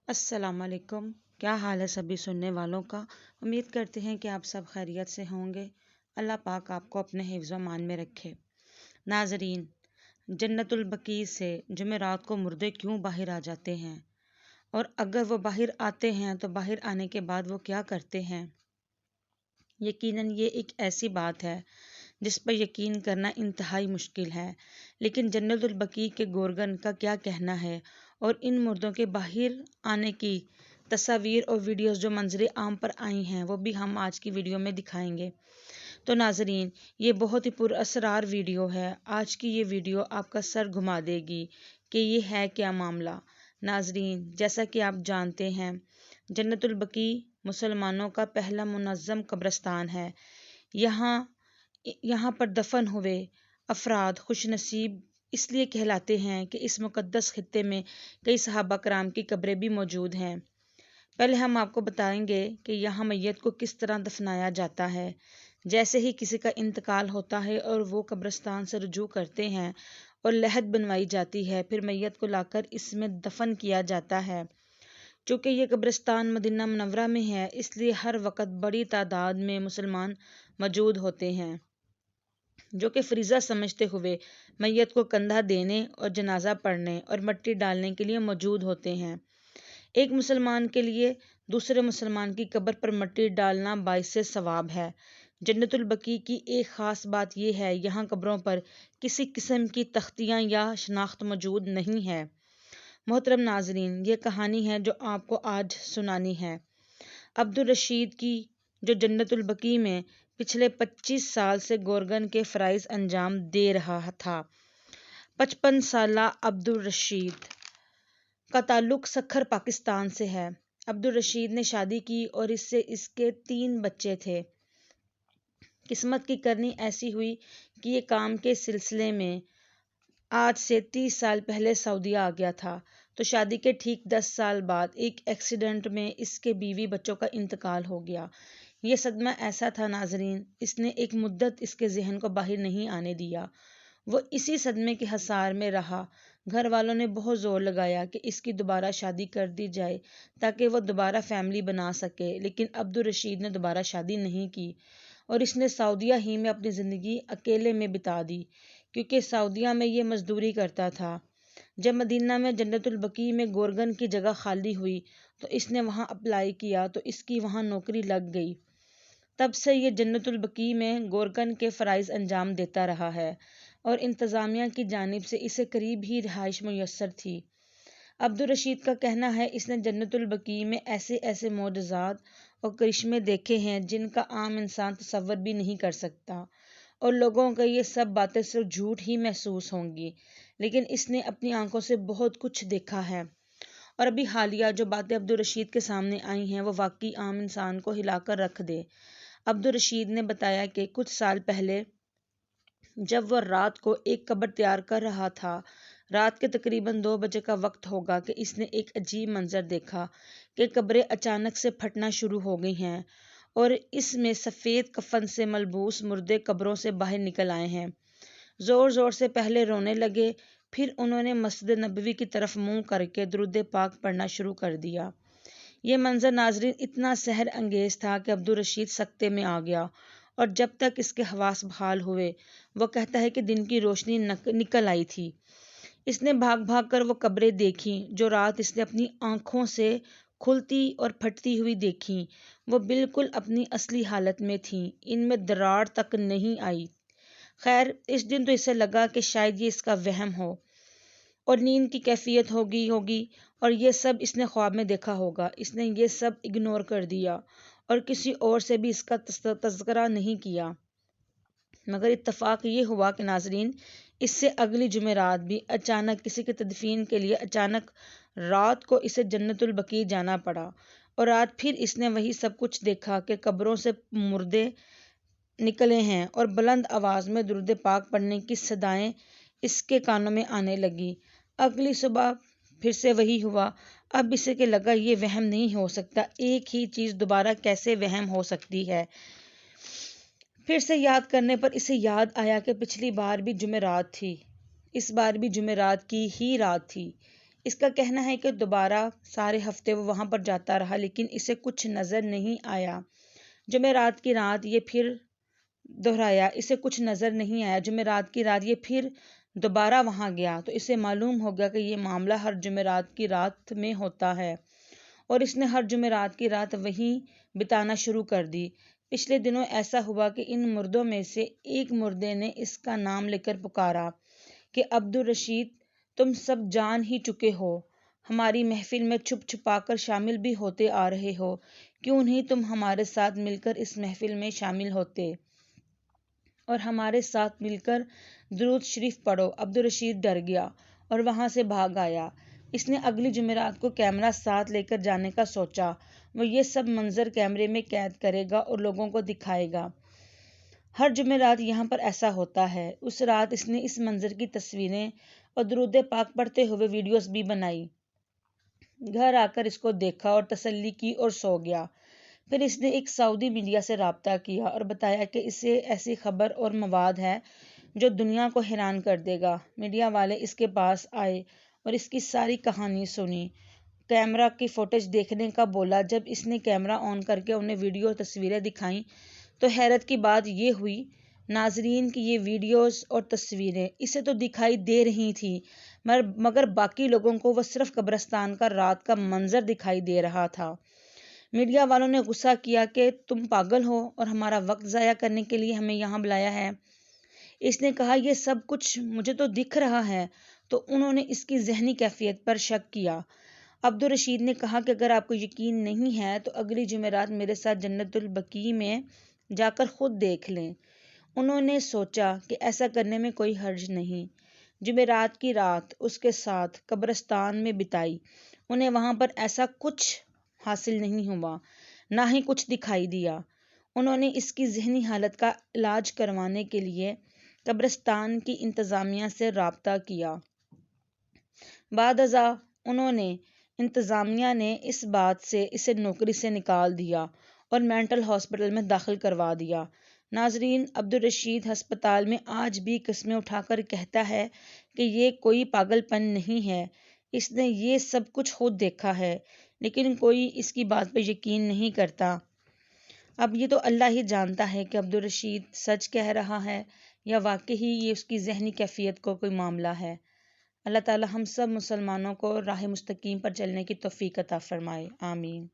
السلام علیکم، کیا حال ہے سبھی سننے والوں کا؟ امید کرتے ہیں کہ آپ سب خیریت سے ہوں گے۔ اللہ پاک آپ کو اپنے حفظ و امان میں رکھے۔ ناظرین، جنت البقیع سے جمعرات کو مردے کیوں باہر آ جاتے ہیں؟ اور اگر وہ باہر آتے ہیں تو باہر آنے کے بعد وہ کیا کرتے ہیں؟ یقیناً یہ ایک ایسی بات ہے جس پر یقین کرنا انتہائی مشکل ہے، لیکن جنت البقیع کے گورگن کا کیا کہنا ہے اور ان مردوں کے باہر آنے کی تصاویر اور ویڈیوز جو منظر عام پر آئی ہیں وہ بھی ہم آج کی ویڈیو میں دکھائیں گے۔ تو ناظرین، یہ بہت ہی پر اسرار ویڈیو ہے۔ آج کی یہ ویڈیو آپ کا سر گھما دے گی کہ یہ ہے کیا معاملہ۔ ناظرین، جیسا کہ آپ جانتے ہیں، جنت البقیع مسلمانوں کا پہلا منظم قبرستان ہے۔ یہاں پر دفن ہوئے افراد خوش نصیب اس لیے کہلاتے ہیں کہ اس مقدس خطے میں کئی صحابہ کرام کی قبریں بھی موجود ہیں۔ پہلے ہم آپ کو بتائیں گے کہ یہاں میت کو کس طرح دفنایا جاتا ہے۔ جیسے ہی کسی کا انتقال ہوتا ہے اور وہ قبرستان سے رجوع کرتے ہیں اور لحد بنوائی جاتی ہے، پھر میت کو لا کر اس میں دفن کیا جاتا ہے۔ چونکہ یہ قبرستان مدینہ منورہ میں ہے، اس لیے ہر وقت بڑی تعداد میں مسلمان موجود ہوتے ہیں جو کہ فریضہ سمجھتے ہوئے میت کو کندھا دینے اور جنازہ پڑھنے اور مٹی ڈالنے کے لیے موجود ہوتے ہیں۔ ایک مسلمان کے لیے دوسرے مسلمان کی قبر پر مٹی ڈالنا باعث ثواب ہے۔ جنت البقیع کی ایک خاص بات یہ ہے، یہاں قبروں پر کسی قسم کی تختیاں یا شناخت موجود نہیں ہے۔ محترم ناظرین، یہ کہانی ہے جو آپ کو آج سنانی ہے عبدالرشید کی، جو جنت البقیع میں پچھلے 25 سال سے گورگن کے فرائض انجام دے رہا تھا۔ 55 سالہ عبدالرشید کا تعلق سکھر پاکستان سے ہے۔ عبدالرشید نے شادی کی اور اس سے اس کے 3 بچے تھے۔ قسمت کی کرنی ایسی ہوئی کہ یہ کام کے سلسلے میں آج سے 30 سال پہلے سعودیہ آ گیا تھا، تو شادی کے ٹھیک 10 سال بعد ایک ایکسیڈنٹ میں اس کے بیوی بچوں کا انتقال ہو گیا۔ یہ صدمہ ایسا تھا ناظرین، اس نے ایک مدت اس کے ذہن کو باہر نہیں آنے دیا۔ وہ اسی صدمے کے حصار میں رہا۔ گھر والوں نے بہت زور لگایا کہ اس کی دوبارہ شادی کر دی جائے تاکہ وہ دوبارہ فیملی بنا سکے، لیکن عبدالرشید نے دوبارہ شادی نہیں کی اور اس نے سعودیہ ہی میں اپنی زندگی اکیلے میں بتا دی، کیونکہ سعودیہ میں یہ مزدوری کرتا تھا۔ جب مدینہ میں جنت البقیع میں گورگن کی جگہ خالی ہوئی تو اس نے وہاں اپلائی کیا تو اس کی وہاں نوکری لگ گئی۔ تب سے یہ جنت البقیع میں گورگن کے فرائض انجام دیتا رہا ہے اور انتظامیہ کی جانب سے اسے قریب ہی رہائش میسر تھی۔ عبدالرشید کا کہنا ہے، اس نے جنت البقیع میں ایسے ایسے معجزات اور کرشمے دیکھے ہیں جن کا عام انسان تصور بھی نہیں کر سکتا، اور لوگوں کو یہ سب باتیں صرف جھوٹ ہی محسوس ہوں گی، لیکن اس نے اپنی آنکھوں سے بہت کچھ دیکھا ہے۔ اور ابھی حالیہ جو باتیں عبدالرشید کے سامنے آئی ہیں وہ واقعی عام انسان کو ہلا کر رکھ دے۔ عبدالرشید نے بتایا کہ کچھ سال پہلے جب وہ رات کو ایک قبر تیار کر رہا تھا، رات کے تقریباً 2 بجے کا وقت ہوگا کہ اس نے ایک عجیب منظر دیکھا کہ قبریں اچانک سے پھٹنا شروع ہو گئی ہیں اور اس میں سفید کفن سے ملبوس مردے قبروں سے باہر نکل آئے ہیں۔ زور زور سے پہلے رونے لگے، پھر انہوں نے مسجد نبوی کی طرف منہ کر کے درود پاک پڑھنا شروع کر دیا۔ یہ منظر ناظرین اتنا سحر انگیز تھا کہ عبدالرشید سکتے میں آ گیا، اور جب تک اس کے حواس بحال ہوئے، وہ کہتا ہے کہ دن کی روشنی نکل آئی تھی۔ اس نے بھاگ بھاگ کر وہ قبریں دیکھیں جو رات اس نے اپنی آنکھوں سے کھلتی اور پھٹتی ہوئی دیکھیں۔ وہ بالکل اپنی اصلی حالت میں تھیں، ان میں دراڑ تک نہیں آئی۔ خیر، اس دن تو اسے لگا کہ شاید یہ اس کا وہم ہو اور نیند کی کیفیت ہوگی اور یہ سب اس نے خواب میں دیکھا ہوگا۔ اس نے یہ سب اگنور کر دیا اور کسی اور سے بھی اس کا تذکرہ نہیں کیا۔ مگر اتفاق یہ ہوا کہ ناظرین، اس سے اگلی جمعرات بھی اچانک کسی کی تدفین کے لیے اچانک رات کو اسے جنت البقیع جانا پڑا، اور رات پھر اس نے وہی سب کچھ دیکھا کہ قبروں سے مردے نکلے ہیں اور بلند آواز میں درود پاک پڑھنے کی صدائیں اس کے کانوں میں آنے لگی۔ اگلی صبح پھر سے وہی ہوا۔ اب اسے کہ لگا یہ وہم نہیں ہو سکتا، ایک ہی چیز دوبارہ کیسے وہم ہو سکتی ہے۔ پھر سے یاد کرنے پر اسے یاد آیا کہ پچھلی بار بھی جمعرات تھی، اس بار بھی جمعرات کی ہی رات تھی۔ اس کا کہنا ہے کہ دوبارہ سارے ہفتے وہ وہاں پر جاتا رہا لیکن اسے کچھ نظر نہیں آیا۔ جمعرات کی رات یہ پھر دہرایا، اسے کچھ نظر نہیں آیا۔ جمعرات کی رات یہ پھر دوبارہ وہاں گیا تو اسے معلوم ہو گیا کہ یہ معاملہ ہر جمعرات کی رات میں ہوتا ہے، اور اس نے ہر جمعرات کی رات وہیں بتانا شروع کر دی۔ پچھلے دنوں ایسا ہوا کہ ان مردوں میں سے ایک مردے نے اس کا نام لے کر پکارا کہ عبدالرشید، تم سب جان ہی چکے ہو، ہماری محفل میں چھپ چھپا کر شامل بھی ہوتے آ رہے ہو، کیوں نہیں تم ہمارے ساتھ مل کر اس محفل میں شامل ہوتے اور ہمارے ساتھ مل کر درود شریف پڑھو۔ عبدالرشید ڈر گیا اور وہاں سے بھاگ آیا۔ اس نے اگلی جمعرات کو کیمرہ ساتھ لے کر جانے کا سوچا۔ وہ یہ سب منظر کیمرے میں قید کرے گا اور لوگوں کو دکھائے گا۔ ہر جمعرات یہاں پر ایسا ہوتا ہے۔ اس رات اس نے اس منظر کی تصویریں اور درود پاک پڑھتے ہوئے ویڈیوز بھی بنائی۔ گھر آ کر اس کو دیکھا اور تسلی کی اور سو گیا۔ پھر اس نے ایک سعودی میڈیا سے رابطہ کیا اور بتایا کہ اسے ایسی خبر اور مواد ہے جو دنیا کو حیران کر دے گا۔ میڈیا والے اس کے پاس آئے اور اس کی ساری کہانی سنی، کیمرہ کی فوٹیج دیکھنے کا بولا۔ جب اس نے کیمرہ آن کر کے انہیں ویڈیو اور تصویریں دکھائیں تو حیرت کی بات یہ ہوئی ناظرین کی یہ ویڈیوز اور تصویریں اسے تو دکھائی دے رہی تھیں مگر باقی لوگوں کو وہ صرف قبرستان کا رات کا منظر دکھائی دے رہا تھا۔ میڈیا والوں نے غصہ کیا کہ تم پاگل ہو اور ہمارا وقت ضائع کرنے کے لیے ہمیں یہاں بلایا ہے۔ اس نے کہا یہ سب کچھ مجھے تو دکھ رہا ہے، تو انہوں نے اس کی ذہنی کیفیت پر شک کیا۔ عبدالرشید نے کہا کہ اگر آپ کو یقین نہیں ہے تو اگلی جمعرات میرے ساتھ جنت البقیع میں جا کر خود دیکھ لیں۔ انہوں نے سوچا کہ ایسا کرنے میں کوئی حرج نہیں۔ جمعرات کی رات اس کے ساتھ قبرستان میں بتائی۔ انہیں وہاں پر ایسا کچھ حاصل نہیں ہوا، نہ ہی کچھ دکھائی دیا۔ انہوں نے اس کی ذہنی حالت کا علاج کروانے کے لیے قبرستان کی انتظامیہ سے رابطہ کیا۔ بعد ازاں انتظامیہ نے اس بات سے اسے نوکری سے نکال دیا اور مینٹل ہاسپٹل میں داخل کروا دیا۔ ناظرین، عبدالرشید ہسپتال میں آج بھی قسمیں اٹھا کر کہتا ہے کہ یہ کوئی پاگل پن نہیں ہے، اس نے یہ سب کچھ خود دیکھا ہے، لیکن کوئی اس کی بات پہ یقین نہیں کرتا۔ اب یہ تو اللہ ہی جانتا ہے کہ عبدالرشید سچ کہہ رہا ہے یا واقعی یہ اس کی ذہنی کیفیت کو کوئی معاملہ ہے۔ اللہ تعالی ہم سب مسلمانوں کو راہ مستقیم پر چلنے کی توفیق عطا فرمائے، آمین۔